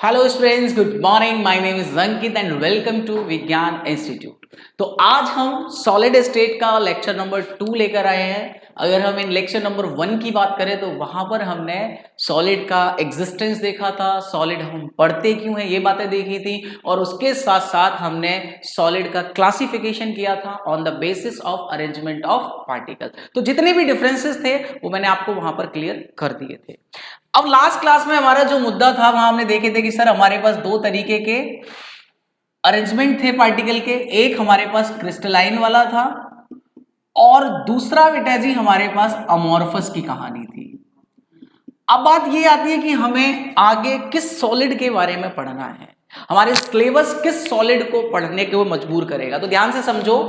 Hello students, good morning. My name is Ankit and welcome to Vigyan institute. तो आज हम solid state का lecture number 2 लेकर आए हैं। अगर हम इन लेक्चर नंबर 1 की बात करें तो वहां पर हमने सॉलिड का एग्जिस्टेंस देखा था, सॉलिड हम पढ़ते क्यों हैं ये बातें देखी थी, और उसके साथ साथ हमने सॉलिड का क्लासिफिकेशन किया था on the basis of arrangement of particle. तो जितने भी डिफरेंसेस थे वो मैंने आपको वहां पर क्लियर कर दिए थे। अब लास्ट क्लास में हमारा जो मुद्दा था वहां हमने देखे थे कि सर हमारे पास दो तरीके के अरेंजमेंट थे पार्टिकल के। एक हमारे पास क्रिस्टलाइन वाला था और दूसरा बेटा जी हमारे पास अमॉर्फस की कहानी थी। अब बात ये आती है कि हमें आगे किस सॉलिड के बारे में पढ़ना है, हमारे सिलेबस किस सॉलिड को पढ़ने के वो मजबूर करेगा। तो ध्यान से समझो,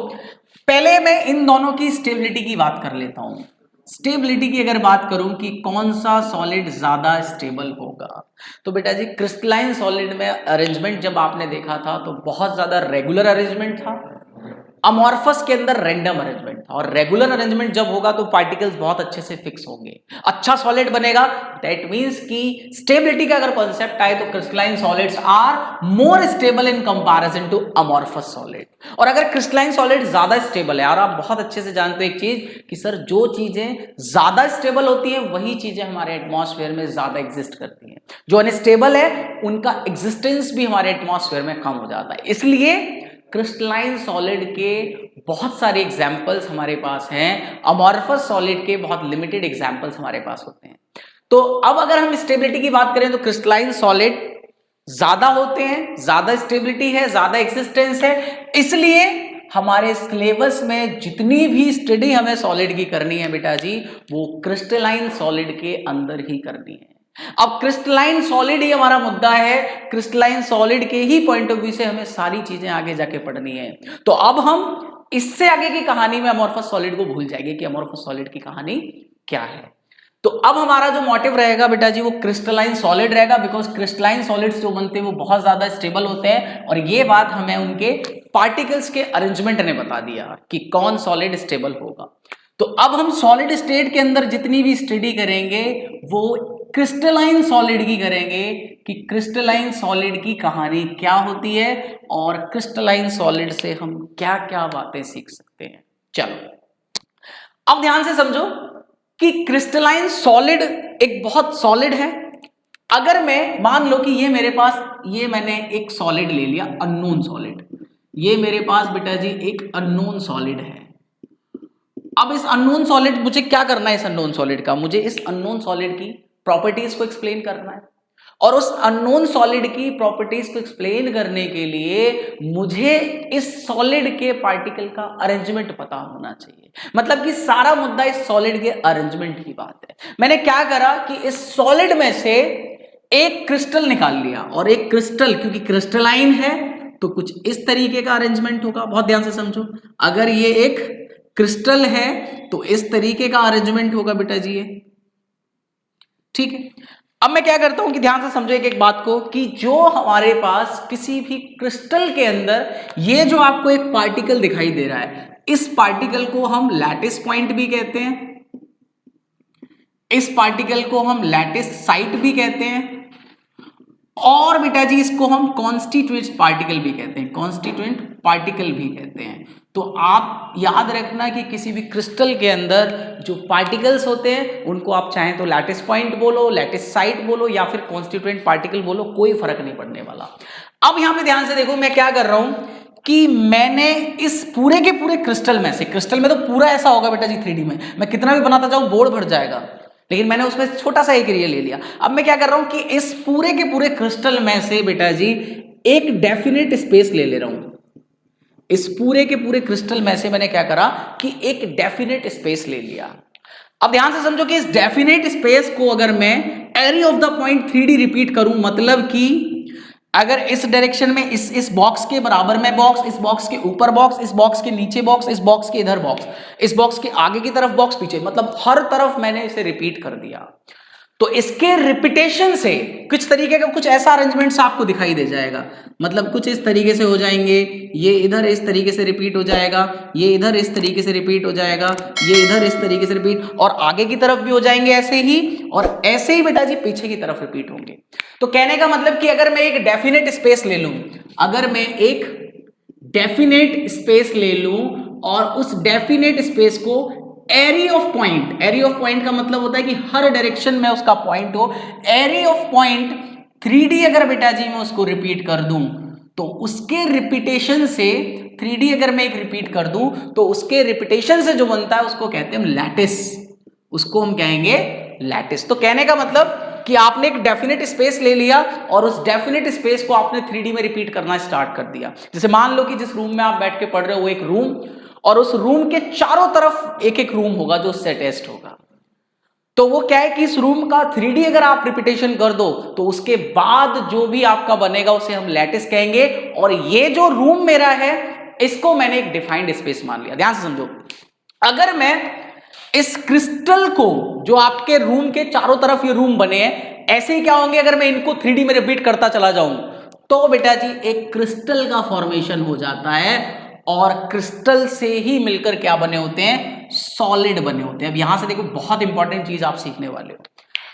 पहले मैं इन दोनों की स्टेबिलिटी की बात कर लेता हूं। स्टेबिलिटी की अगर बात करूं कि कौन सा सॉलिड ज्यादा स्टेबल होगा, तो बेटा जी क्रिस्टलाइन सॉलिड में अरेंजमेंट जब आपने देखा था तो बहुत ज्यादा रेगुलर अरेंजमेंट था। अमॉर्फस के अंदर रैंडम अरेंजमेंट था, और रेगुलर अरेंजमेंट जब होगा तो पार्टिकल्स बहुत अच्छे से फिक्स होंगे, अच्छा सॉलिड बनेगा। दैट मींस कि स्टेबिलिटी का अगर कॉन्सेप्ट आए तो crystalline solids are more stable in comparison to amorphous solid. और अगर क्रिस्टलाइन सॉलिड ज्यादा स्टेबल है, और आप बहुत अच्छे से जानते हो एक चीज कि सर जो चीजें ज्यादा स्टेबल होती है वही चीजें हमारे एटमॉस्फेयर में ज्यादा एग्जिस्ट करती हैं, जो अनस्टेबल है उनका एग्जिस्टेंस भी हमारे एटमॉस्फेयर में कम हो जाता है। इसलिए क्रिस्टलाइन सॉलिड के बहुत सारे एग्जाम्पल्स हमारे पास हैं, अमॉर्फस सॉलिड के बहुत लिमिटेड एग्जाम्पल्स हमारे पास होते हैं। तो अब अगर हम स्टेबिलिटी की बात करें तो क्रिस्टलाइन सॉलिड ज्यादा होते हैं, ज्यादा स्टेबिलिटी है, ज्यादा एक्सिस्टेंस है। इसलिए हमारे सिलेबस में जितनी भी स्टडी हमें सॉलिड की करनी है बेटा जी, वो क्रिस्टलाइन सॉलिड के अंदर ही करनी है। अब क्रिस्टलाइन सॉलिड ही हमारा मुद्दा है, क्रिस्टलाइन सॉलिड के ही पॉइंट ऑफ व्यू से हमें सारी चीजें आगे जाके पढ़नी है। तो अब हम इससे आगे की कहानी में अमॉर्फस सॉलिड को भूल जाएंगे कि अमॉर्फस सॉलिड की कहानी क्या है। तो अब हमारा जो मोटिव रहेगा बेटा जी वो क्रिस्टलाइन सॉलिड रहेगा, बिकॉज क्रिस्टलाइन सॉलिड्स जो बनते हैं वो बहुत ज्यादा स्टेबल होते हैं, और ये बात हमें उनके पार्टिकल्स के अरेंजमेंट ने बता दिया कि कौन सॉलिड स्टेबल होगा। तो अब हम सॉलिड स्टेट के अंदर जितनी भी स्टडी करेंगे वो क्रिस्टलाइन सॉलिड की करेंगे कि क्रिस्टलाइन सॉलिड की कहानी क्या होती है और क्रिस्टलाइन सॉलिड से हम क्या क्या बातें सीख सकते हैं। चलो अब ध्यान से समझो कि क्रिस्टलाइन सॉलिड एक बहुत सॉलिड है। अगर मैं मान लो कि ये मेरे पास, ये मैंने एक सॉलिड ले लिया, अननोन सॉलिड, ये मेरे पास बेटा जी एक अननोन सॉलिड है। अब इस अननोन सॉलिड, मुझे क्या करना है इस अननोन सॉलिड का, मुझे इस अननोन सॉलिड की प्रॉपर्टीज को एक्सप्लेन करना है, और उस अननोन सॉलिड की प्रॉपर्टीज को एक्सप्लेन करने के लिए मुझे इस सॉलिड के पार्टिकल का अरेंजमेंट पता होना चाहिए। मतलब कि सारा मुद्दा इस सॉलिड के अरेंजमेंट की बात है। मैंने क्या करा कि इस सॉलिड में से एक क्रिस्टल निकाल लिया, और एक क्रिस्टल क्योंकि क्रिस्टलाइन है तो कुछ इस तरीके का अरेंजमेंट होगा। बहुत ध्यान से समझो, अगर ये एक क्रिस्टल है तो इस तरीके का अरेंजमेंट होगा बेटा जी ये, ठीक है। अब मैं क्या करता हूं कि ध्यान से समझो एक बात को, कि जो हमारे पास किसी भी क्रिस्टल के अंदर ये जो आपको एक पार्टिकल दिखाई दे रहा है, इस पार्टिकल को हम लैटिस पॉइंट भी कहते हैं, इस पार्टिकल को हम लैटिस साइट भी कहते हैं, और बेटा जी इसको हम कॉन्स्टिट्यूएंट पार्टिकल भी कहते हैं, कॉन्स्टिट्यूएंट पार्टिकल भी कहते हैं। तो आप याद रखना कि किसी भी क्रिस्टल के अंदर जो पार्टिकल्स होते हैं उनको आप चाहें तो लैटिस पॉइंट बोलो, लैटिस साइट बोलो, या फिर कॉन्स्टिट्यूएंट पार्टिकल बोलो, कोई फर्क नहीं पड़ने वाला। अब यहां पे ध्यान से देखो मैं क्या कर रहा हूं कि मैंने इस पूरे के पूरे क्रिस्टल में से, क्रिस्टल में तो पूरा ऐसा होगा बेटा जी 3D में, मैं कितना भी बनाता जाऊं बोर्ड भर जाएगा, लेकिन मैंने उसमें छोटा सा एक एरिया ले लिया। अब मैं क्या कर रहा हूं कि इस पूरे के पूरे क्रिस्टल में से बेटा जी एक डेफिनेट स्पेस ले रहा हूं। इस पूरे के पूरे क्रिस्टल में से मैंने क्या करा कि एक डेफिनेट स्पेस ले लिया। अब ध्यान से समझो कि इस डेफिनेट स्पेस को अगर मैं area of the point 3D repeat करूं, मतलब कि अगर इस डायरेक्शन में इस बॉक्स के बराबर में बॉक्स, इस बॉक्स के ऊपर बॉक्स, इस बॉक्स के नीचे बॉक्स, इस बॉक्स के इधर बॉक्स, इस बॉक्स के आगे की तरफ बॉक्स, पीछे, मतलब हर तरफ मैंने इसे रिपीट कर दिया। तो इसके रिपीटेशन से कुछ तरीके का कुछ ऐसा अरेंजमेंट आपको दिखाई दे जाएगा, मतलब कुछ इस तरीके से हो जाएंगे, ये इधर इस तरीके से रिपीट हो जाएगा, ये इधर इस तरीके से रिपीट हो जाएगा, ये इधर इस तरीके से रिपीट, और आगे की तरफ भी हो जाएंगे ऐसे ही, और ऐसे ही बेटा जी पीछे की तरफ रिपीट होंगे। तो कहने का मतलब कि अगर मैं एक डेफिनेट स्पेस ले लूं, अगर मैं एक डेफिनेट स्पेस ले लूं और उस डेफिनेट स्पेस को area of point, area of point का मतलब होता है कि हर डायरेक्शन में उसका पॉइंट हो, एरिया ऑफ पॉइंट 3D अगर बेटा जी मैं उसको रिपीट कर दूं तो उसके रिपीटेशन से 3D अगर मैं एक रिपीट कर दूं तो उसके रिपीटेशन से जो बनता है उसको कहते हैं हम लैटिस, उसको हम कहेंगे लैटिस। तो कहने का मतलब कि आपने एक डेफिनेट स्पेस ले लिया और उस डेफिनेट स्पेस को आपने 3D में रिपीट करना स्टार्ट कर दिया। जैसे मान लो कि जिस रूम में आप बैठ के पढ़ रहे हो वो एक रूम, और उस रूम के चारों तरफ एक एक रूम होगा जो उससे अटैच्ड होगा। तो वो क्या है कि इस रूम का 3D अगर आप रिपीटेशन कर दो तो उसके बाद जो भी आपका बनेगा उसे हम लैटिस कहेंगे। और ये जो रूम मेरा है इसको मैंने एक डिफाइंड स्पेस मान लिया। ध्यान से समझो, अगर मैं इस क्रिस्टल को, जो आपके रूम के चारों तरफ ये रूम बने हैं, ऐसे ही क्या होंगे अगर मैं इनको 3D में रिपीट करता चला जाऊं तो बेटा जी एक क्रिस्टल का फॉर्मेशन हो जाता है, और क्रिस्टल से ही मिलकर क्या बने होते हैं, सॉलिड बने होते हैं। अब यहां से देखो बहुत इंपॉर्टेंट चीज आप सीखने वाले हो।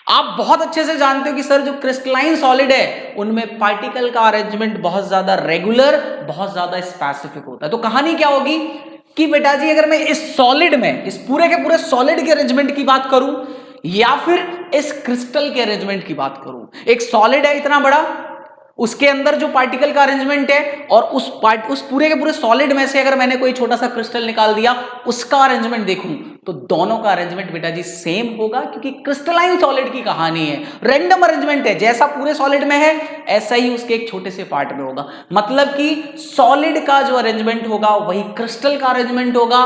आप बहुत अच्छे से जानते हो कि सर जो क्रिस्टलाइन सॉलिड है उनमें पार्टिकल का अरेंजमेंट बहुत ज्यादा रेगुलर, बहुत ज्यादा स्पेसिफिक होता है। तो कहानी क्या होगी कि बेटा जी अगर मैं इस सॉलिड में, इस पूरे के पूरे सॉलिड के अरेंजमेंट की बात करूं या फिर इस क्रिस्टल के अरेंजमेंट की बात करूं, एक सॉलिड है इतना बड़ा, उसके अंदर जो पार्टिकल का अरेंजमेंट है, और उस पूरे के पूरे सॉलिड में से अगर मैंने कोई छोटा सा क्रिस्टल निकाल दिया उसका अरेंजमेंट देखूं तो दोनों का अरेंजमेंट बेटा जी सेम होगा, क्योंकि क्रिस्टलाइन सॉलिड की कहानी है, रैंडम अरेंजमेंट है। जैसा पूरे सॉलिड में है ऐसा ही उसके एक छोटे से पार्ट में होगा। मतलब कि सॉलिड का जो अरेंजमेंट होगा वही क्रिस्टल का अरेंजमेंट होगा।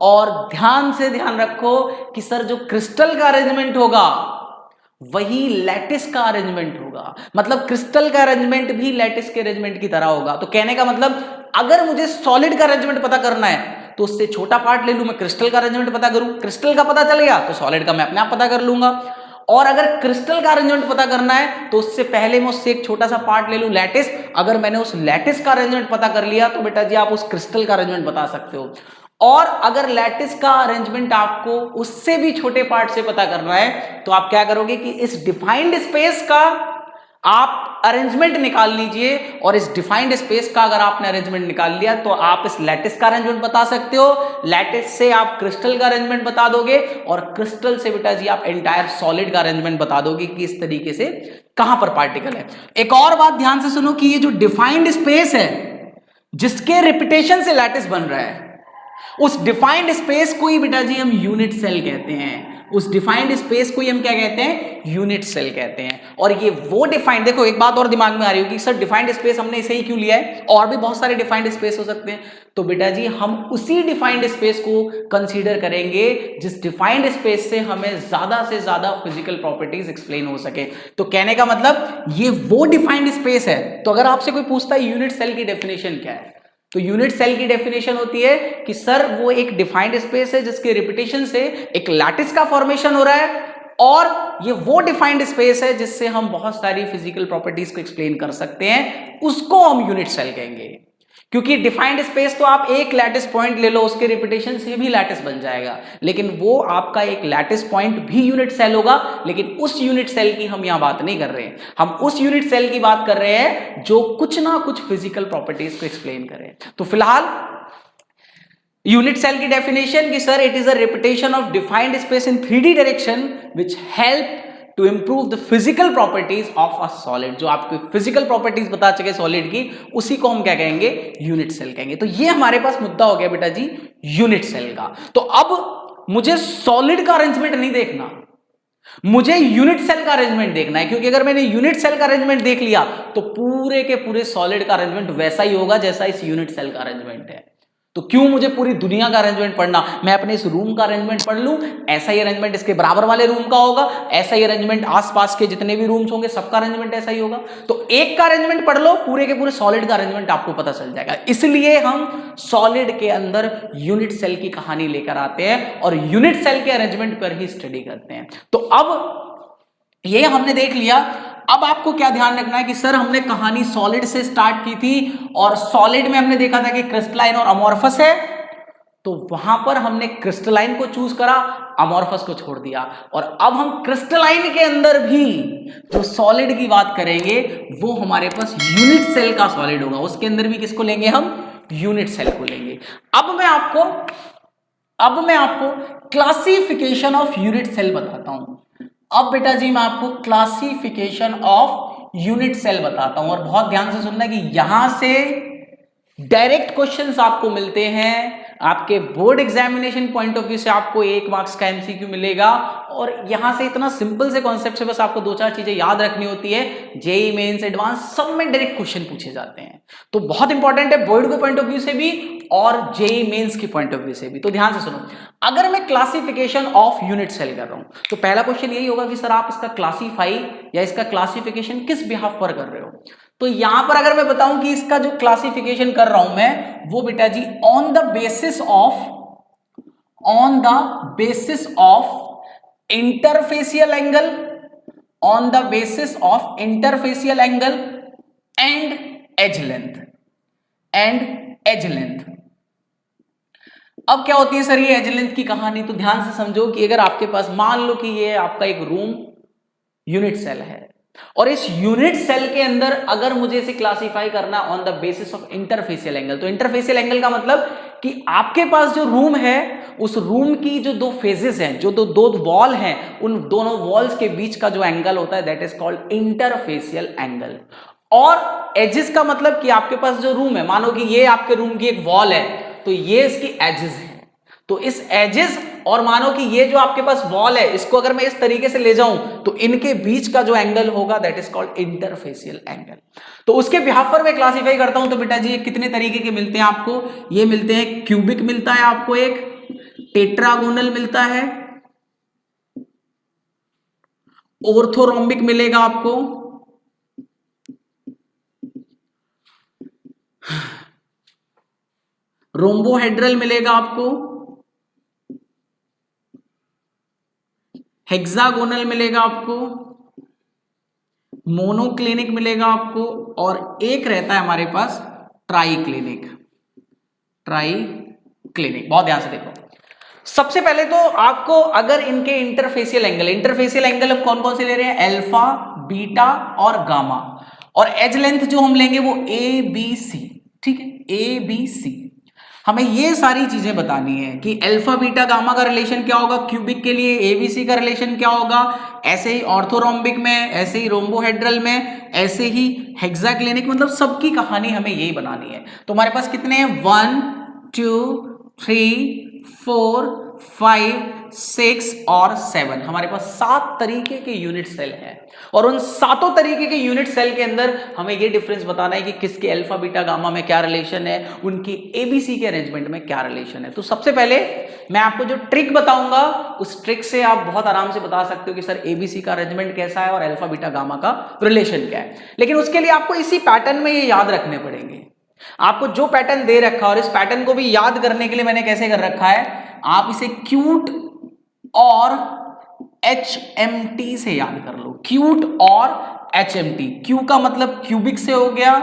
और ध्यान से ध्यान रखो कि सर जो क्रिस्टल का अरेंजमेंट होगा वही लैटिस का अरेंजमेंट होगा, मतलब क्रिस्टल का अरेंजमेंट भी लैटिस के अरेंजमेंट की तरह होगा। तो कहने का मतलब अगर मुझे सॉलिड का अरेंजमेंट पता करना है तो उससे छोटा पार्ट ले लूं, मैं क्रिस्टल का अरेंजमेंट पता करूं, क्रिस्टल का पता चल गया तो सॉलिड का मैं अपने आप पता कर लूंगा। और अगर क्रिस्टल का अरेंजमेंट पता करना है तो उससे पहले मैं उससे एक छोटा सा पार्ट ले लूं लैटिस, अगर मैंने उस लैटिस का अरेंजमेंट पता कर लिया तो बेटा जी आप उस क्रिस्टल का अरेंजमेंट बता सकते हो। और अगर लैटिस का अरेंजमेंट आपको उससे भी छोटे पार्ट से पता करना है तो आप क्या करोगे कि इस डिफाइंड स्पेस का आप अरेंजमेंट निकाल लीजिए, और इस डिफाइंड स्पेस का अगर आपने अरेंजमेंट निकाल लिया तो आप इस लैटिस का अरेंजमेंट बता सकते हो, लैटिस से आप क्रिस्टल का अरेंजमेंट बता दोगे, और क्रिस्टल से बेटा जी आप एंटायर सॉलिड का अरेंजमेंट बता दोगे कि इस तरीके से कहां पर पार्टिकल है। एक और बात ध्यान से सुनो कि ये जो डिफाइंड स्पेस है जिसके रिपीटेशन से लैटिस बन रहा है, उस डिफाइंड स्पेस को ही बेटा जी हम यूनिट सेल कहते हैं। उस डिफाइंड स्पेस को ही हम क्या कहते हैं, यूनिट सेल कहते हैं। और ये वो डिफाइंड, देखो एक बात और दिमाग में आ रही होगी सर डिफाइंड स्पेस हमने इसे ही क्यों लिया है, और भी बहुत सारे डिफाइंड स्पेस हो सकते हैं। तो बेटा जी हम उसी डिफाइंड स्पेस को कंसीडर करेंगे जिस डिफाइंड स्पेस से हमें ज्यादा से ज्यादा फिजिकल प्रॉपर्टीज एक्सप्लेन हो सके। तो कहने का मतलब ये वो डिफाइंड स्पेस है। तो अगर आपसे कोई पूछता है यूनिट सेल की डेफिनेशन क्या है, तो यूनिट सेल की डेफिनेशन होती है कि सर वो एक डिफाइंड स्पेस है जिसके रिपीटेशन से एक लैटिस का फॉर्मेशन हो रहा है, और ये वो डिफाइंड स्पेस है जिससे हम बहुत सारी फिजिकल प्रॉपर्टीज को एक्सप्लेन कर सकते हैं, उसको हम यूनिट सेल कहेंगे। क्योंकि डिफाइंड स्पेस तो आप एक लैटिस पॉइंट ले लो उसके रिपीटेशन से भी लैटिस बन जाएगा, लेकिन वो आपका एक लैटिस पॉइंट भी यूनिट सेल होगा। लेकिन उस यूनिट सेल की हम यहां बात नहीं कर रहे हैं, हम उस यूनिट सेल की बात कर रहे हैं जो कुछ ना कुछ फिजिकल प्रॉपर्टीज को एक्सप्लेन करे। तो फिलहाल यूनिट सेल की डेफिनेशन कि sir it is a repetition of defined space in 3D direction which help to improve the physical properties of a solid. जो आपको फिजिकल प्रॉपर्टीज बता चुके सॉलिड की, उसी को हम क्या कहेंगे, यूनिट सेल कहेंगे। तो ये हमारे पास मुद्दा हो गया बेटा जी यूनिट सेल का। तो अब मुझे सॉलिड का अरेंजमेंट नहीं देखना, मुझे यूनिट सेल का अरेंजमेंट देखना है, क्योंकि अगर मैंने यूनिट सेल का अरेंजमेंट देख लिया तो पूरे के पूरे सॉलिड का अरेंजमेंट वैसा ही होगा जैसा इस यूनिट सेल का अरेंजमेंट है। तो क्यों मुझे पूरी दुनिया का अरेंजमेंट पढ़ना, मैं अपने इस रूम का अरेंजमेंट पढ़ लूं, ऐसा ही अरेंजमेंट इसके बराबर वाले रूम का होगा, ऐसा ही अरेंजमेंट आसपास के जितने भी रूम्स होंगे सबका अरेंजमेंट ऐसा ही होगा। तो एक का अरेंजमेंट पढ़ लो, पूरे के पूरे सॉलिड का अरेंजमेंट आपको पता चल जाएगा। इसलिए हम सॉलिड के अंदर यूनिट सेल की कहानी लेकर आते हैं और यूनिट सेल के अरेंजमेंट पर ही स्टडी करते हैं। तो अब ये हमने देख लिया। अब आपको क्या ध्यान रखना है कि सर हमने कहानी सॉलिड से स्टार्ट की थी और सॉलिड में हमने देखा था कि क्रिस्टलाइन और अमॉर्फस है, तो वहां पर हमने क्रिस्टलाइन को चूज करा, अमॉर्फस को छोड़ दिया। और अब हम क्रिस्टलाइन के अंदर भी जो सॉलिड की बात करेंगे वो हमारे पास यूनिट सेल का सॉलिड होगा, उसके अंदर भी किसको लेंगे हम, यूनिट सेल को लेंगे। अब मैं आपको क्लासिफिकेशन ऑफ यूनिट सेल बताता हूं। अब बेटा जी मैं आपको क्लासिफिकेशन ऑफ यूनिट सेल बताता हूं, और बहुत ध्यान से सुनना कि यहां से डायरेक्ट क्वेश्चंस आपको मिलते हैं। आपके board examination point of view से आपको 1 मार्क्स का एमसीक्यू मिलेगा, और यहां से इतना सिंपल से कॉन्सेप्ट से बस आपको 2-4 चीजें याद रखनी होती है। जेईई मेंस एडवांस सब में डायरेक्ट क्वेश्चन पूछे जाते हैं, तो बहुत इंपॉर्टेंट है बोर्ड के पॉइंट ऑफ व्यू से भी और जेईई मेंस के पॉइंट ऑफ व्यू से भी। तो ध्यान से सुनो, अगर मैं क्लासिफिकेशन ऑफ यूनिट सेल कर रहा हूं तो पहला क्वेश्चन यही होगा कि सर आप इसका क्लासीफाई या इसका क्लासिफिकेशन किस बिहाफ पर कर रहे हो। तो यहां पर अगर मैं बताऊं कि इसका जो क्लासिफिकेशन कर रहा हूं मैं वो बेटा जी on the basis of interfacial angle, on the basis of interfacial angle and edge length. अब क्या होती है सर ये एज लेंथ की कहानी, तो ध्यान से समझो कि अगर आपके पास मान लो कि ये आपका एक रूम यूनिट सेल है, और इस यूनिट सेल के अंदर अगर मुझे इसे क्लासिफाई करना on the basis of interfacial angle, तो इंटरफेसियल एंगल का मतलब कि आपके पास जो रूम है उस रूम की जो 2 फेजेस हैं, जो दो वॉल हैं, उन दोनों वॉल्स के बीच का जो एंगल होता है that is called interfacial angle. और एजेस का मतलब कि आपके पास जो रूम है, मानो कि ये आपके रूम की एक वॉल है, तो ये इसकी एजेस है, तो इस एजेस और मानो कि ये जो आपके पास वॉल है इसको अगर मैं इस तरीके से ले जाऊं तो इनके बीच का जो एंगल होगा that is called interfacial angle. तो उसके बिहाफ पर मैं क्लासिफाई करता हूं। तो बेटा जी ये कितने तरीके के मिलते हैं आपको, ये मिलते हैं क्यूबिक मिलता है आपको, एक टेट्रागोनल मिलता है, ऑर्थोरोम्बिक मिलेगा आपको, रोम्बोहेड्रल मिलेगा आपको, हेक्सागोनल मिलेगा आपको, मोनोक्लिनिक मिलेगा आपको, और एक रहता है हमारे पास ट्राइक्लिनिक। बहुत ध्यान से देखो, सबसे पहले तो आपको अगर इनके इंटरफेसियल एंगल हम कौन कौन से ले रहे हैं, अल्फा, बीटा और गामा, और एज लेंथ जो हम लेंगे वो ए बी सी, ठीक है, ए बी सी। हमें ये सारी चीजें बतानी है कि अल्फा बीटा गामा का रिलेशन क्या होगा, क्यूबिक के लिए एबीसी का रिलेशन क्या होगा, ऐसे ही ऑर्थोरोम्बिक में, ऐसे ही रोम्बोहेड्रल में, ऐसे ही हेक्साक्लिनिक, मतलब सबकी कहानी हमें यही बनानी है। तो हमारे पास कितने हैं, 1 2 3 4 5 6 और 7, हमारे पास 7 तरीके के यूनिट सेल हैं, और उन 7 तरीके के यूनिट सेल के अंदर हमें ये डिफरेंस बताना है कि किसके अल्फा बीटा गामा में क्या रिलेशन है, उनकी एबीसी के अरेंजमेंट में क्या रिलेशन है। तो सबसे पहले मैं आपको जो ट्रिक बताऊंगा उस ट्रिक से आप बहुत आराम से बता सकते हो कि सर एबीसी का अरेंजमेंट कैसा है और अल्फा बीटा गामा का रिलेशन क्या है। लेकिन उसके लिए आपको इसी पैटर्न में ये याद रखने पड़ेंगे। आपको जो पैटर्न दे रखा है और इस पैटर्न को भी याद करने के लिए मैंने कैसे कर रखा है, आप इसे क्यूट और HMT से याद कर लो, क्यूट और HMT। क्यू का मतलब क्यूबिक से हो गया,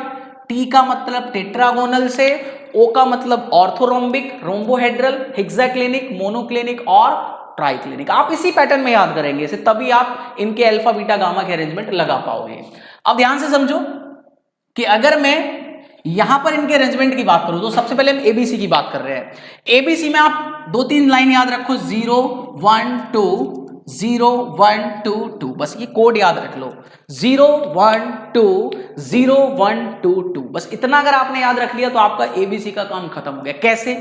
टी का मतलब टेट्रागोनल से, ओ का मतलब ऑर्थोरोम्बिक, रोम्बोहेड्रल, हेक्साक्लिनिक, मोनोक्लिनिक और ट्राइक्लिनिक। आप इसी पैटर्न में याद करेंगे इसे, तभी आप इनके अल्फा बीटा गामा के अरेंजमेंट लगा पाओगे। अब ध्यान से समझो कि अगर मैं यहां पर इनके अरेंजमेंट की बात करूं तो सबसे पहले हम एबीसी की बात कर रहे हैं। एबीसी में आप 2-3 लाइन याद रखो, 0 1 2 0 1 2 2, बस ये कोड याद रख लो, 0 1 2 0 1 2 2, बस इतना अगर आपने याद रख लिया तो आपका एबीसी का काम खत्म हो गया। कैसे,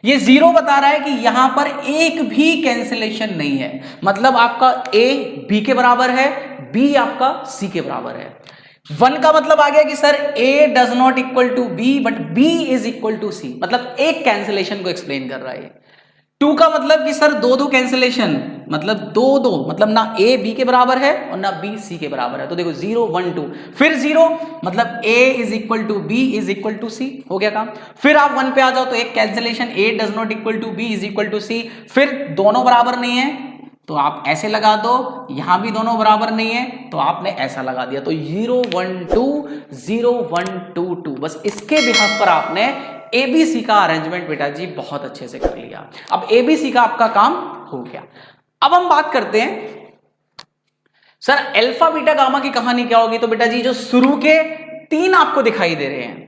ये 0 बता रहा है कि यहां पर एक भी कैंसिलेशन नहीं है, मतलब आपका ए बी के बराबर है, बी आपका सी के बराबर है। 1 का मतलब आ गया कि sir A does not equal to B but B is equal to C, मतलब एक कैंसिलेशन को एक्सप्लेन कर रहा है। 2 का मतलब कि सर 2 कैंसिलेशन, मतलब 2 मतलब ना A B के बराबर है और ना B C के बराबर है। तो देखो 0 1 2, फिर 0 मतलब A is equal to B is equal to C, हो गया काम। फिर आप 1 पे आ जाओ तो एक cancellation, A does not equal to B is equal to C, फिर दोनों बराबर नहीं है तो आप ऐसे लगा दो, यहां भी दोनों बराबर नहीं है तो आपने ऐसा लगा दिया, तो 0 1 2 0 1 2 2। बस इसके बिहाफ पर आपने एबीसी का अरेंजमेंट बेटा जी बहुत अच्छे से कर लिया। अब एबीसी का आपका काम हो गया। अब हम बात करते हैं सर अल्फा बीटा गामा की कहानी क्या होगी। तो बेटा जी जो शुरू के 3 आपको दिखाई दे रहे हैं,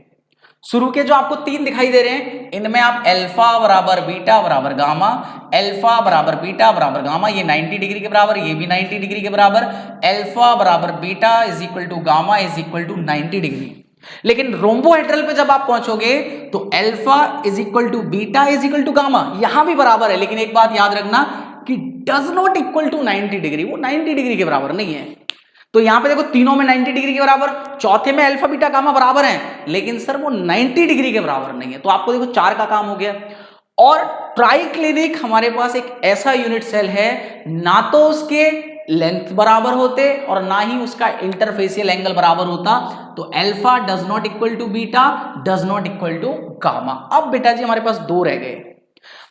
शुरू के जो आपको 3 दिखाई दे रहे हैं, इनमें आप अल्फा बराबर बीटा बराबर गामा, अल्फा बराबर बीटा बराबर गामा, ये 90 डिग्री के बराबर, ये भी 90 डिग्री के बराबर, अल्फा बराबर beta is equal to gamma is equal to 90 degree. लेकिन रोम्बोहेड्रल पे जब आप पहुंचोगे तो alpha is equal to beta is equal to gamma, यहां भी बराबर है, लेकिन एक बात याद रखना कि does not equal to 90 degree, वो 90 डिग्री के बराबर नहीं है। तो यहां पे देखो तीनों में 90 डिग्री के बराबर, चौथे में अल्फा बीटा गामा बराबर है, लेकिन सर वो 90 डिग्री के बराबर नहीं है। तो आपको देखो 4 का काम हो गया। और ट्राइक्लिनिक हमारे पास एक ऐसा यूनिट सेल है, ना तो उसके लेंथ बराबर होते और ना ही उसका इंटरफेसियल एंगल बराबर होता। तो alpha does not equal to beta does not equal to gamma. अब बेटा जी हमारे पास 2 रह गए।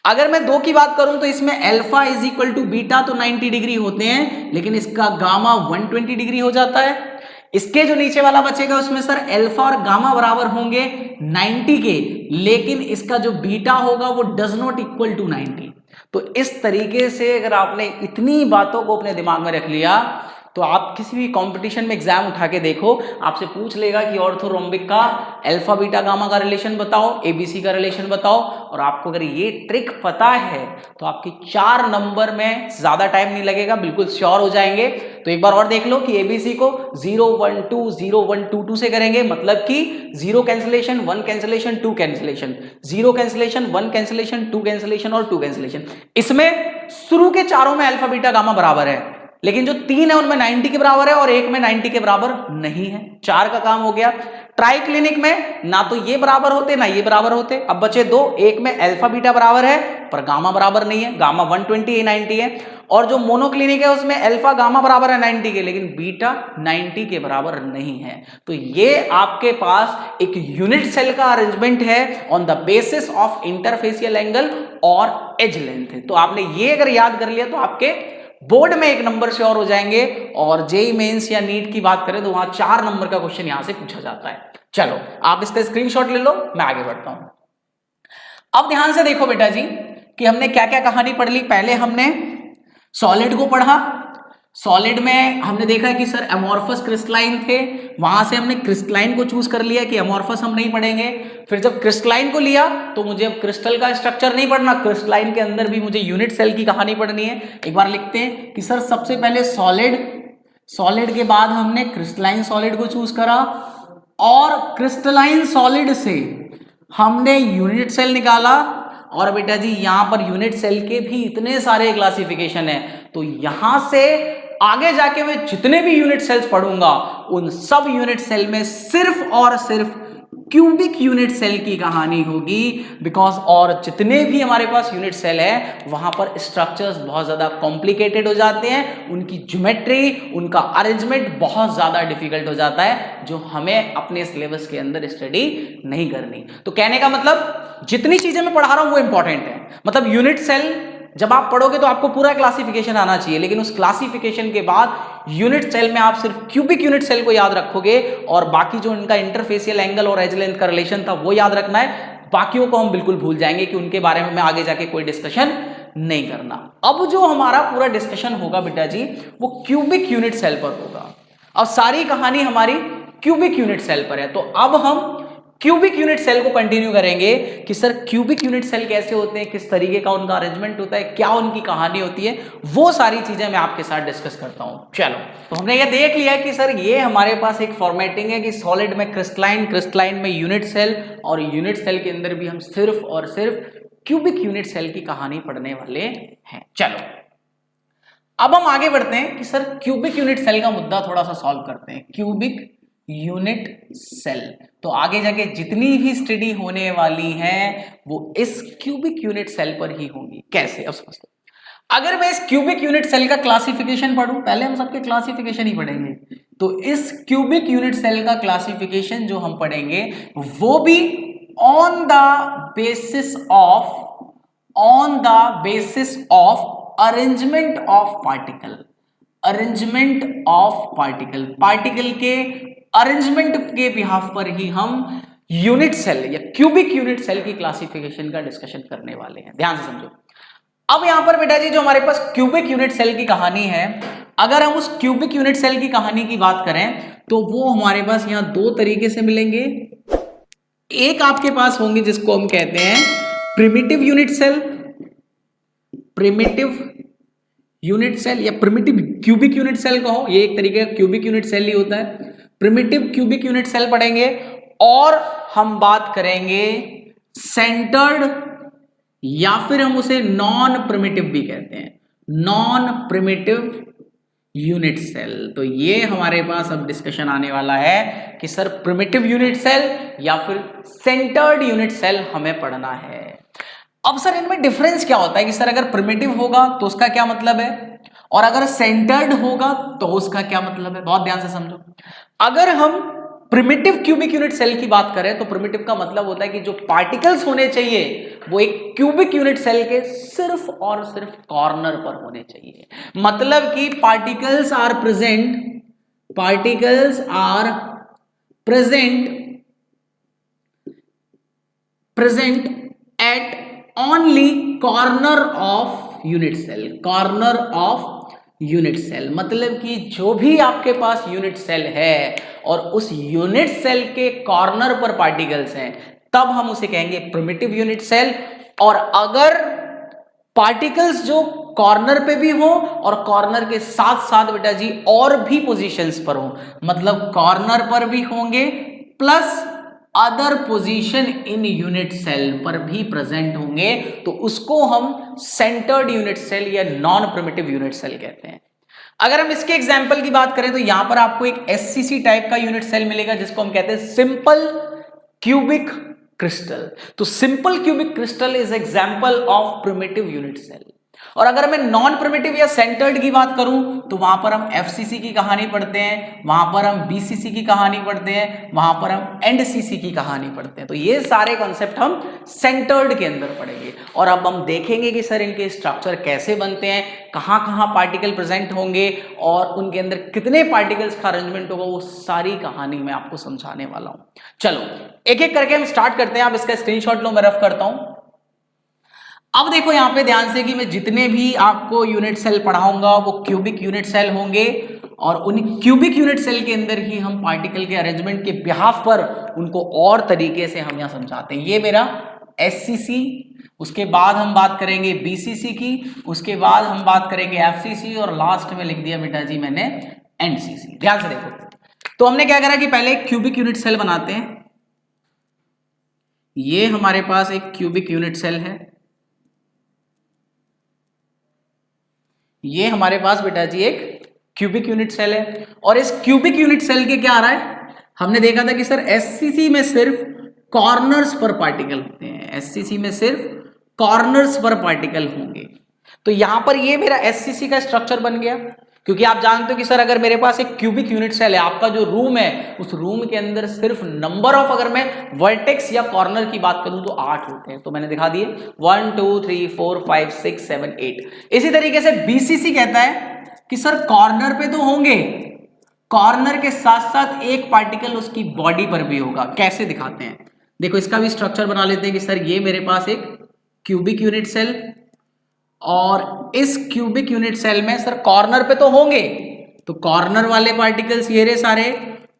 अगर मैं 2 की बात करूं तो इसमें alpha is equal to beta तो 90 डिग्री होते हैं, लेकिन इसका गामा 120 डिग्री हो जाता है। इसके जो नीचे वाला बचेगा उसमें सर अल्फा और गामा बराबर होंगे 90 के, लेकिन इसका जो बीटा होगा वो डज नॉट इक्वल टू 90। तो इस तरीके से अगर आपने इतनी बातों को अपने दिमाग में रख लिया तो आप किसी भी कंपटीशन में एग्जाम उठा के देखो, आपसे पूछ लेगा कि ऑर्थोरोम्बिक का अल्फा बीटा गामा का रिलेशन बताओ, एबीसी का रिलेशन बताओ। और आपको अगर ये ट्रिक पता है तो आपके 4 नंबर में ज्यादा टाइम नहीं लगेगा, बिल्कुल श्योर हो जाएंगे। तो एक बार और देख लो कि एबीसी को 0 1 2 0 1 2 2 से करेंगे, मतलब कि 0 cancellation 1 cancellation 2 cancellation, 0 cancellation 1 cancellation 2 cancellation और 2 कैंसिलेशन। इसमें शुरू के चारों में अल्फा बीटा गामा बराबर है, लेकिन जो 3 है उनमें 90 के बराबर है और एक में 90 के बराबर नहीं है। 4 का काम हो गया। ट्राइक्लिनिक में ना तो ये बराबर होते ना ये बराबर होते। अब बचे 2, एक में अल्फा बीटा बराबर है पर गामा बराबर नहीं है, गामा 120 ये 90 है। और जो मोनोक्लिनिक है उसमें अल्फा गामा बराबर है 90 के, लेकिन बीटा 90 के बराबर नहीं है। तो ये आपके पास एक यूनिट सेल का अरेंजमेंट है on the basis of interfacial angle और एज लेंथ। तो आपने ये अगर याद कर लिया तो आपके बोर्ड में 1 नंबर से और हो जाएंगे। और जेई मेंस या नीट की बात करें तो वहां 4 नंबर का क्वेश्चन यहां से पूछा जाता है। चलो आप इसका स्क्रीनशॉट ले लो, मैं आगे बढ़ता हूं। अब ध्यान से देखो बेटा जी कि हमने क्या क्या कहानी पढ़ ली। पहले हमने सॉलिड को पढ़ा। सॉलिड में हमने देखा कि सर अमॉर्फस क्रिस्टलाइन थे, वहां से हमने क्रिस्टलाइन को चूज कर लिया कि अमॉर्फस हम नहीं पढ़ेंगे। फिर जब क्रिस्टलाइन को लिया तो मुझे अब क्रिस्टल का स्ट्रक्चर नहीं पढ़ना, क्रिस्टलाइन के अंदर भी मुझे यूनिट सेल की कहानी पढ़नी है। एक बार लिखते हैं कि सर सबसे पहले सॉलिड, सॉलिड के बाद हमने क्रिस्टलाइन सॉलिड को चूज करा और क्रिस्टलाइन सॉलिड से हमने यूनिट सेल निकाला। और बेटा जी यहां पर यूनिट सेल के भी इतने सारे क्लासिफिकेशन है, तो यहां से आगे जाके मैं जितने भी यूनिट सेल्स पढ़ूंगा उन सब यूनिट सेल में सिर्फ और सिर्फ क्यूबिक यूनिट सेल की कहानी होगी। बिकॉज और जितने भी हमारे पास यूनिट सेल है वहां पर स्ट्रक्चर्स बहुत ज्यादा कॉम्प्लिकेटेड हो जाते हैं, उनकी ज्योमेट्री, उनका अरेंजमेंट बहुत ज्यादा डिफिकल्ट हो जाता है, जो हमें अपने सिलेबस के अंदर स्टडी नहीं करनी। तो कहने का मतलब जितनी चीजें मैं पढ़ा रहा हूं वो इंपॉर्टेंट है। मतलब यूनिट सेल जब आप पढ़ोगे तो आपको पूरा क्लासिफिकेशन आना चाहिए, लेकिन उस क्लासिफिकेशन के बाद यूनिट सेल में आप सिर्फ क्यूबिक यूनिट सेल को याद रखोगे और बाकी जो इनका इंटरफेसियल एंगल और एज लेंथ का रिलेशन था वो याद रखना है। बाकियों को हम बिल्कुल भूल जाएंगे कि उनके बारे में आगे जाके कोई डिस्कशन नहीं करना। अब जो हमारा पूरा डिस्कशन होगा बेटा जी वो क्यूबिक यूनिट सेल पर होगा। अब सारी कहानी हमारी क्यूबिक यूनिट सेल पर है। तो अब हम क्यूबिक यूनिट सेल को कंटिन्यू करेंगे कि सर क्यूबिक यूनिट सेल कैसे होते हैं, किस तरीके का उनका अरेंजमेंट होता है, क्या उनकी कहानी होती है, वो सारी चीजें मैं आपके साथ डिस्कस करता हूं। चलो तो हमने ये देख लिया कि सर ये हमारे पास एक फॉर्मेटिंग है कि सॉलिड में क्रिस्टलाइन, क्रिस्टलाइन में यूनिट सेल, और यूनिट सेल के अंदर भी हम सिर्फ और सिर्फ क्यूबिक यूनिट सेल की कहानी पढ़ने वाले हैं। चलो अब हम आगे बढ़ते हैं कि सर क्यूबिक यूनिट सेल का मुद्दा थोड़ा सा सॉल्व करते हैं। क्यूबिक यूनिट सेल, तो आगे जाके जितनी भी स्टडी होने वाली है वो इस क्यूबिक यूनिट सेल पर ही होंगी। कैसे, अब समझते हैं। अगर मैं इस क्यूबिक यूनिट सेल का क्लासिफिकेशन पढ़ूं, पहले हम सबके क्लासिफिकेशन ही पढ़ेंगे, तो इस क्यूबिक यूनिट सेल का क्लासिफिकेशन जो हम पढ़ेंगे वो भी on the basis of arrangement of particle, arrangement of particle, particle के अरेंजमेंट के बिहाफ पर ही हम यूनिट सेल या क्यूबिक यूनिट सेल की क्लासिफिकेशन का डिस्कशन करने वाले हैं। ध्यान से समझो। अब यहां पर बेटा जी जो हमारे पास क्यूबिक यूनिट सेल की कहानी है, अगर हम उस क्यूबिक यूनिट सेल की कहानी की बात करें तो वो हमारे पास यहां दो तरीके से मिलेंगे। एक आपके पास होंगे जिसको हम कहते हैं primitive unit cell, primitive unit cell या प्रिमिटिव क्यूबिक यूनिट सेल कहो, ये एक तरीके का क्यूबिक यूनिट सेल ही होता है। प्रिमिटिव क्यूबिक यूनिट सेल पढ़ेंगे और हम बात करेंगे सेंटर्ड या फिर हम उसे नॉन प्रिमिटिव भी कहते हैं, नॉन प्रिमिटिव यूनिट सेल। तो ये हमारे पास अब डिस्कशन आने वाला है कि सर प्रिमिटिव यूनिट सेल या फिर सेंटर्ड यूनिट सेल हमें पढ़ना है। अब सर इनमें डिफरेंस क्या होता है कि सर अगर प्रिमिटिव होगा तो उसका क्या मतलब है और अगर सेंटर्ड होगा तो उसका क्या मतलब है। बहुत ध्यान से समझो। अगर हम प्रिमिटिव क्यूबिक यूनिट सेल की बात करें तो प्रिमिटिव का मतलब होता है कि जो पार्टिकल्स होने चाहिए वो एक क्यूबिक यूनिट सेल के सिर्फ और सिर्फ कॉर्नर पर होने चाहिए। मतलब कि particles are present at only corner of unit cell, corner of unit cell. मतलब कि जो भी आपके पास यूनिट सेल है और उस यूनिट सेल के कॉर्नर पर पार्टिकल्स हैं तब हम उसे कहेंगे प्रिमिटिव यूनिट सेल। और अगर पार्टिकल्स जो कॉर्नर पे भी हो और कॉर्नर के साथ साथ बेटा जी और भी पोजीशंस पर हो, मतलब कॉर्नर पर भी होंगे plus other position in unit cell पर भी प्रेजेंट होंगे, तो उसको हम सेंटर्ड यूनिट सेल या नॉन प्रिमिटिव यूनिट सेल कहते हैं। अगर हम इसके एग्जांपल की बात करें तो यहां पर आपको एक एससीसी टाइप का यूनिट सेल मिलेगा जिसको हम कहते हैं सिंपल क्यूबिक क्रिस्टल। तो simple cubic crystal is example of primitive unit cell. और अगर मैं नॉन प्रिमिटिव या सेंटर्ड की बात करूं तो वहां पर हम एफसीसी की कहानी पढ़ते हैं, वहां पर हम बीसीसी की कहानी पढ़ते हैं, वहां पर हम एंडसीसी की कहानी पढ़ते हैं। तो ये सारे कॉन्सेप्ट हम सेंटर्ड के अंदर पढ़ेंगे। और अब हम देखेंगे कि सर इनके स्ट्रक्चर कैसे बनते हैं, कहां कहां पार्टिकल प्रेजेंट होंगे और उनके अंदर कितने पार्टिकल्स का अरेंजमेंट होगा, वो सारी कहानी मैं आपको समझाने वाला हूं। चलो एक एक करके हम स्टार्ट करते हैं। आप इसका स्क्रीनशॉट लो, मैं रफ करता हूं। अब देखो यहां पे ध्यान से कि मैं जितने भी आपको यूनिट सेल पढ़ाऊंगा वो क्यूबिक यूनिट सेल होंगे और उन क्यूबिक यूनिट सेल के अंदर ही हम पार्टिकल के अरेंजमेंट के बिहाफ पर उनको और तरीके से हम यहां समझाते हैं। ये मेरा एससीसी, उसके बाद हम बात करेंगे बीसीसी की, उसके बाद हम बात करेंगे एफसीसी और लास्ट में लिख दिया बेटा जी मैंने एनसीसी। ध्यान से देखो। तो हमने क्या करा कि पहले एक क्यूबिक यूनिट सेल बनाते हैं। ये हमारे पास एक क्यूबिक यूनिट सेल है, ये हमारे पास बेटा जी एक क्यूबिक यूनिट सेल है। और इस क्यूबिक यूनिट सेल के क्या आ रहा है, हमने देखा था कि सर एससीसी में सिर्फ कॉर्नर्स पर पार्टिकल होते हैं, एससीसी में सिर्फ कॉर्नर्स पर पार्टिकल होंगे। तो यहां पर ये मेरा एससीसी का स्ट्रक्चर बन गया, क्योंकि आप जानते हो कि सर अगर मेरे पास एक क्यूबिक यूनिट सेल है, आपका जो रूम है उस रूम के अंदर सिर्फ नंबर ऑफ, अगर मैं वर्टेक्स या कॉर्नर की बात करूं तो 8 होते हैं। तो मैंने दिखा दिए 1 2 3 4 5 6 7 8। इसी तरीके से बीसीसी कहता है कि सर कॉर्नर पे तो होंगे, कॉर्नर के साथ साथ एक पार्टिकल उसकी बॉडी पर भी होगा। कैसे दिखाते हैं, देखो इसका भी स्ट्रक्चर बना लेते हैं कि सर ये मेरे पास एक क्यूबिक यूनिट सेल और इस क्यूबिक यूनिट सेल में सर कॉर्नर पे तो होंगे, तो कॉर्नर वाले पार्टिकल्स ये रहे सारे,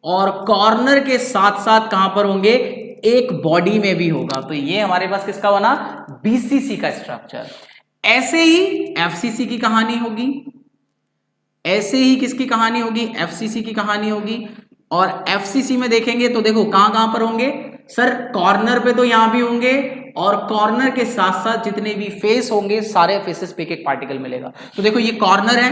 और कॉर्नर के साथ साथ कहां पर होंगे, एक बॉडी में भी होगा। तो ये हमारे पास किसका बना, बीसीसी का स्ट्रक्चर। ऐसे ही एफसीसी की कहानी होगी, ऐसे ही किसकी कहानी होगी, एफसीसी की कहानी होगी। और एफसीसी में देखेंगे तो देखो कहां कहां पर होंगे, सर कॉर्नर पे तो यहां भी होंगे और कॉर्नर के साथ साथ जितने भी फेस होंगे सारे फेसेस पे एक पार्टिकल मिलेगा। तो देखो ये कॉर्नर है,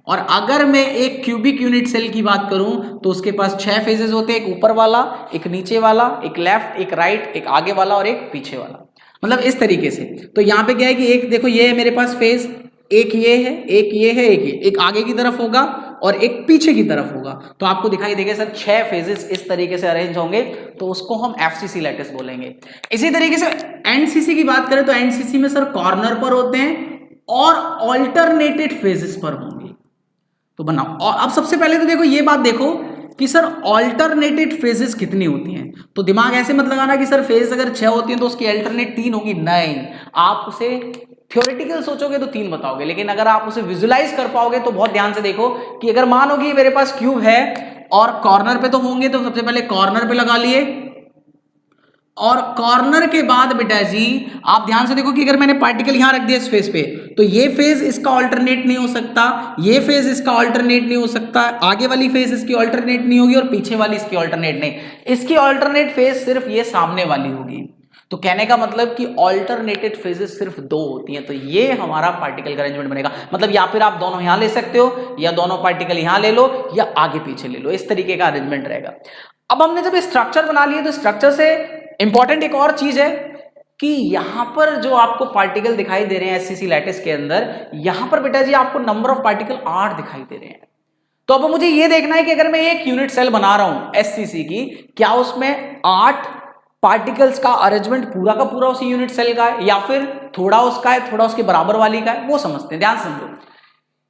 और अगर मैं एक क्यूबिक यूनिट सेल की बात करूं तो उसके पास 6 फेजेस होते हैं, एक ऊपर वाला, एक नीचे वाला, एक लेफ्ट, एक राइट, एक आगे वाला और एक पीछे वाला, मतलब इस तरीके से। तो यहां पे क्या है कि एक देखो ये है मेरे पास फेस, एक ये है, एक ये है, एक ये, एक आगे की तरफ होगा और एक पीछे की तरफ होगा। तो आपको दिखाई देगा सर 6 फेजेस इस तरीके से अरेंज होंगे, तो उसको हम एफसीसी लैटिस बोलेंगे। इसी तरीके से एनसीसी की बात करें तो एनसीसी में सर कॉर्नर पर होते हैं और ऑल्टरनेटेड फेजेस पर होंगे। तो बनाओ। और अब सबसे पहले तो देखो ये बात देखो कि सर ऑल्टरनेटेड फेजेस कितनी होती हैं। तो दिमाग ऐसे मत लगाना कि सर फेज अगर 6 होती है तो उसकी अल्टरनेट 3 होगी, नहीं। आप उसे थ्योरेटिकल सोचोगे तो 3 बताओगे, लेकिन अगर आप उसे विजुलाइज कर पाओगे तो बहुत ध्यान से देखो कि अगर मानो कि मेरे पास क्यूब है और कॉर्नर पे तो होंगे, तो सबसे पहले कॉर्नर पे लगा लिए, और कॉर्नर के बाद बेटा जी आप ध्यान से देखो कि अगर मैंने पार्टिकल यहां रख दिया इस फेज पे, तो ये फेज इसका ऑल्टरनेट नहीं हो सकता, ये फेज इसका ऑल्टरनेट नहीं हो सकता, आगे वाली फेज इसकी ऑल्टरनेट नहीं होगी और पीछे वाली इसकी ऑल्टरनेट नहीं, इसकी ऑल्टरनेट फेज सिर्फ ये सामने वाली होगी। तो कहने का मतलब कि ऑल्टरनेटेड फेजेस सिर्फ 2 होती हैं। तो ये हमारा पार्टिकल का अरेंजमेंट बनेगा। मतलब या फिर आप दोनों यहां ले सकते हो, या दोनों पार्टिकल यहां ले लो, या आगे पीछे ले लो, इस तरीके का अरेंजमेंट रहेगा। अब हमने जब स्ट्रक्चर बना लिए तो स्ट्रक्चर से इंपॉर्टेंट एक और चीज है कि यहां पर जो आपको पार्टिकल दिखाई दे रहे हैं एससीसी लैटिस के अंदर, यहां पर बेटा जी आपको नंबर ऑफ पार्टिकल 8 दिखाई दे रहे हैं। तो अब मुझे ये देखना है कि अगर मैं एक यूनिट सेल बना रहा हूं एससीसी की, क्या उसमें 8 पार्टिकल्स का अरेंजमेंट पूरा का पूरा उसी यूनिट सेल का है, या फिर थोड़ा उसका है, थोड़ा उसके बराबर वाली का है, वो समझते हैं। ध्यान समझो,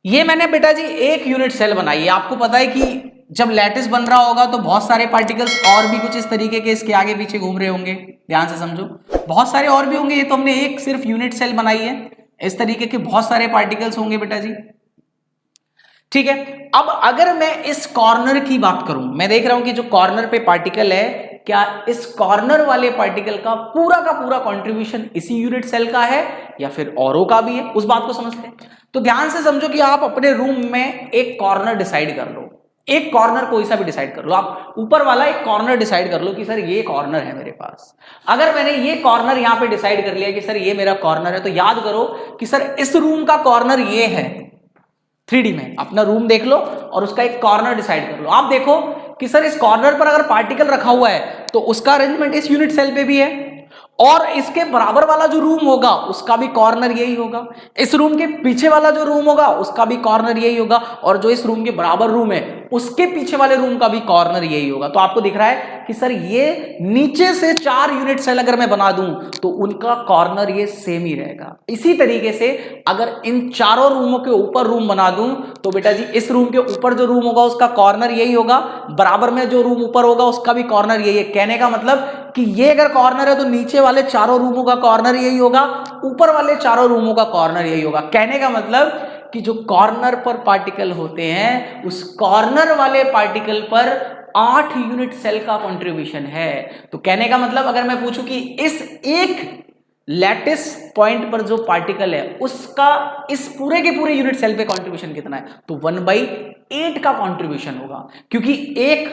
ये मैंने बेटा जी एक यूनिट सेल बनाई है। आपको पता है कि जब लैटिस बन रहा होगा तो बहुत सारे पार्टिकल्स और भी कुछ इस तरीके के इसके आगे पीछे घूम रहे होंगे। ध्यान से समझो, बहुत सारे और भी होंगे, ये तो हमने एक सिर्फ यूनिट सेल बनाई है। इस तरीके के बहुत सारे पार्टिकल्स होंगे बेटा जी, ठीक है। अब अगर मैं इस कॉर्नर की बात करूं, मैं देख रहा हूं कि जो कॉर्नर पे पार्टिकल है, क्या इस कॉर्नर वाले पार्टिकल का पूरा कंट्रीब्यूशन इसी यूनिट सेल का है या फिर औरों का भी है, उस बात को समझते हैं। तो ध्यान से समझो कि आप अपने रूम में एक कॉर्नर डिसाइड कर लो, एक कॉर्नर कोई सा भी डिसाइड कर लो, आप ऊपर वाला एक कॉर्नर डिसाइड कर लो कि सर ये कॉर्नर है मेरे पास। अगर मैंने ये कॉर्नर यहां पे डिसाइड कर लिया कि सर ये मेरा कॉर्नर है, तो याद करो कि सर इस रूम का कॉर्नर ये है। 3D में अपना रूम देख लो और उसका एक कॉर्नर डिसाइड कर लो। आप देखो कि सर इस कॉर्नर पर अगर पार्टिकल रखा हुआ है तो उसका अरेंजमेंट इस यूनिट सेल पे भी है, और इसके बराबर वाला जो रूम होगा उसका भी कॉर्नर यही होगा, इस रूम के पीछे वाला जो रूम होगा उसका भी कॉर्नर यही होगा, और जो इस रूम के बराबर रूम है उसके पीछे वाले रूम का भी कॉर्नर यही होगा। तो आपको दिख रहा है कि सर ये नीचे से 4 यूनिट सेल अगर मैं बना दूं तो उनका कॉर्नर ये सेम ही रहेगा। इसी तरीके से अगर इन चारों रूमों के ऊपर रूम बना दूं तो बेटा जी इस रूम के ऊपर जो रूम होगा उसका कॉर्नर यही होगा, बराबर में जो रूम ऊपर होगा उसका भी कॉर्नर यही है। कहने का मतलब कि ये अगर कॉर्नर है तो नीचे वाले चारों रूमों का कॉर्नर यही होगा, ऊपर वाले चारों रूमों का कॉर्नर यही होगा। कहने का मतलब कि जो कॉर्नर पर पार्टिकल होते हैं उस कॉर्नर वाले पार्टिकल पर 8 यूनिट सेल का कंट्रीब्यूशन है। तो कहने का मतलब अगर मैं पूछूं कि इस एक लैटिस पॉइंट पर जो पार्टिकल है उसका इस पूरे के पूरे यूनिट सेल पे कंट्रीब्यूशन कितना है, तो 1/8 का कंट्रीब्यूशन होगा, क्योंकि एक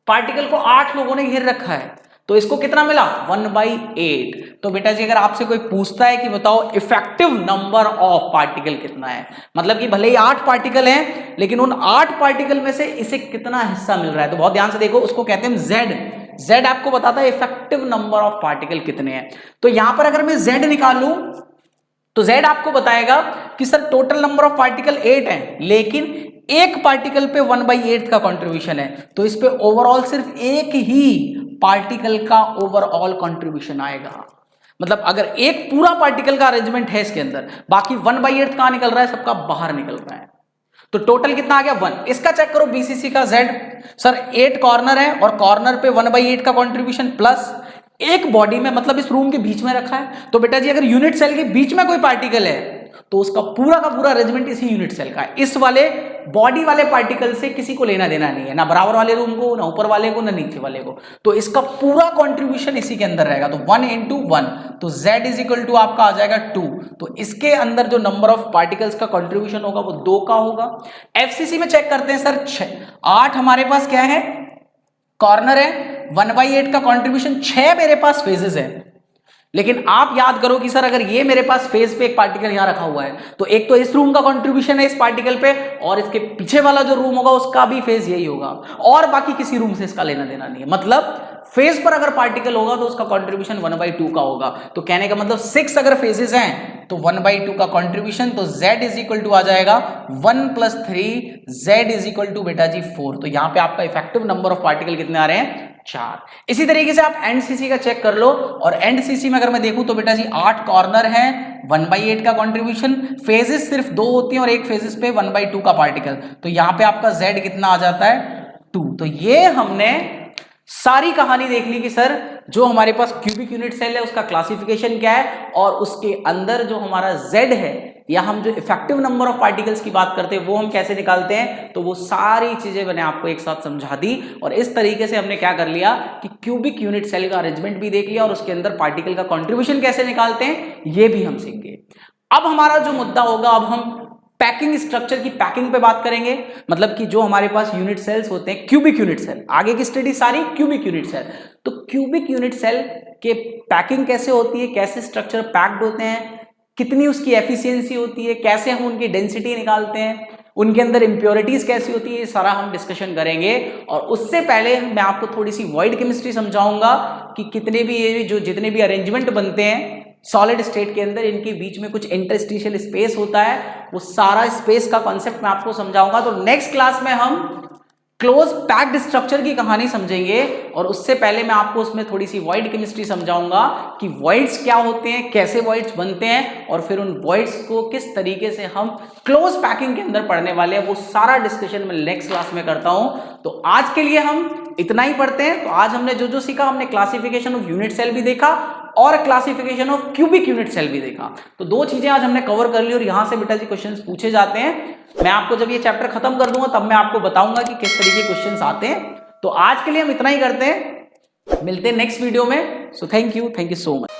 पार्टिकल को 8 लोगों ने घेर रखा है, तो इसको कितना मिला 1/8। तो बेटा जी अगर आपसे कोई पूछता है कि बताओ इफेक्टिव नंबर ऑफ पार्टिकल कितना है, मतलब कि भले ही 8 पार्टिकल हैं लेकिन उन 8 पार्टिकल में से इसे कितना हिस्सा मिल रहा है, तो बहुत ध्यान से देखो, उसको कहते हैं Z। Z आपको बताता है इफेक्टिव नंबर ऑफ पार्टिकल कितने हैं। तो यहां पर अगर मैं Z निकालूं तो Z आपको बताएगा कि sir total number of particle 8 है, लेकिन एक पार्टिकल पे 1/8 का कंट्रीब्यूशन है, तो इस पे ओवरऑल सिर्फ एक ही पार्टिकल का ओवरऑल कंट्रीब्यूशन आएगा। मतलब अगर एक पूरा पार्टिकल का अरेंजमेंट है इसके अंदर, बाकी 1/8 कहां निकल रहा है, सबका बाहर निकल रहा है, तो टोटल कितना आ गया 1। इसका चेक करो बीसीसी का Z, सर 8 कॉर्नर है और कॉर्नर पे 1/8 का कंट्रीब्यूशन प्लस एक बॉडी में, मतलब इस रूम के बीच में रखा है। तो बेटा जी अगर यूनिट सेल के बीच में कोई पार्टिकल है तो उसका पूरा का पूरा अरेंजमेंट इसी यूनिट सेल का है। इस वाले बॉडी वाले पार्टिकल से किसी को लेना देना नहीं है, ना बराबर वाले रूम को, ना ऊपर वाले को, ना नीचे वाले को, तो इसका पूरा कंट्रीब्यूशन इसी के अंदर रहेगा। तो 1 × 1, तो Z = आपका आ जाएगा 2। तो इसके अंदर जो नंबर ऑफ पार्टिकल्स का कंट्रीब्यूशन होगा वो 2 का होगा। एफसीसी में चेक करते हैं सर 8 हमारे पास क्या है, कॉर्नर है, 1/8 का कंट्रीब्यूशन, 6 मेरे पास फेजेस है। लेकिन आप याद करो कि सर अगर ये मेरे पास फेज पे एक पार्टिकल यहां रखा हुआ है तो एक तो इस रूम का कंट्रीब्यूशन है इस पार्टिकल पे, और इसके पीछे वाला जो रूम होगा उसका भी फेज यही होगा, और बाकी किसी रूम से इसका लेना देना नहीं है। मतलब फेज पर अगर पार्टिकल होगा तो उसका कंट्रीब्यूशन 1/2 का होगा। तो कहने का मतलब 6 अगर फेजेस हैं तो 1/2 का कंट्रीब्यूशन, तो Z = आ जाएगा 1 + 3, Z = बेटा जी 4। तो यहां पे आपका इफेक्टिव नंबर ऑफ पार्टिकल कितने आ रहे हैं, 4। इसी तरीके से आप एनसीसी का चेक कर लो, और एनसीसी में अगर मैं देखूं तो बेटा जी 8 कॉर्नर है, 1/8 का कंट्रीब्यूशन, फेजेस सिर्फ 2 होती हैं और एक फेजेस पे 1/2 का पार्टिकल, तो यहां पे आपका Z कितना आ जाता है 2। तो ये हमने सारी कहानी देख ली कि सर जो हमारे पास क्यूबिक यूनिट सेल है उसका क्लासिफिकेशन क्या है, और उसके अंदर जो हमारा Z है, या हम जो इफेक्टिव नंबर ऑफ पार्टिकल्स की बात करते हैं वो हम कैसे निकालते हैं। तो वो सारी चीजें मैंने आपको एक साथ समझा दी, और इस तरीके से हमने क्या कर लिया कि क्यूबिक यूनिट सेल का अरेंजमेंट भी देख लिया, और उसके अंदर पार्टिकल का कॉन्ट्रीब्यूशन कैसे निकालते हैं ये भी हम सीख गए। अब हमारा जो मुद्दा होगा, अब हम पैकिंग स्ट्रक्चर की पैकिंग पे बात करेंगे, मतलब कि जो हमारे पास यूनिट सेल्स होते हैं, क्यूबिक यूनिट सेल, आगे की स्टडी सारी क्यूबिक यूनिट सेल। तो क्यूबिक यूनिट सेल के पैकिंग कैसे होती है, कैसे स्ट्रक्चर पैक्ड होते हैं, कितनी उसकी एफिशिएंसी होती है, कैसे हम उनकी डेंसिटी निकालते हैं, उनके अंदर इंप्योरिटीज कैसी होती है, ये सारा हम डिस्कशन करेंगे। और उससे पहले मैं आपको थोड़ी सी वॉइड केमिस्ट्री समझाऊंगा कि कितने भी ये जो जितने भी अरेंजमेंट बनते हैं सॉलिड स्टेट के अंदर, इनके बीच में कुछ इंटरस्टिशियल स्पेस होता है, वो सारा स्पेस का कॉन्सेप्ट मैं आपको समझाऊंगा। तो नेक्स्ट क्लास में हम क्लोज पैक्ड स्ट्रक्चर की कहानी समझेंगे, और उससे पहले मैं आपको उसमें थोड़ी सी वॉइड केमिस्ट्री समझाऊंगा कि वॉइड्स क्या होते हैं, कैसे वॉइड्स बनते हैं, और फिर उन वॉइड्स को किस तरीके से हम क्लोज पैकिंग के अंदर पढ़ने वाले हैं, वो सारा डिस्कशन मैं नेक्स्ट क्लास में करता हूं। तो आज के लिए हम इतना ही पढ़ते हैं। तो आज हमने जो जो सीखा, हमने क्लासिफिकेशन ऑफ यूनिट सेल भी देखा और classification of cubic unit cell भी देखा। तो 2 चीजें आज हमने कवर कर ली, और यहां से बेटा जी क्वेश्चंस पूछे जाते हैं। मैं आपको जब ये चैप्टर खत्म कर दूंगा तब मैं आपको बताऊंगा कि किस तरीके के क्वेश्चंस आते हैं। तो आज के लिए हम इतना ही करते हैं, मिलते हैं नेक्स्ट वीडियो में। So thank you so much.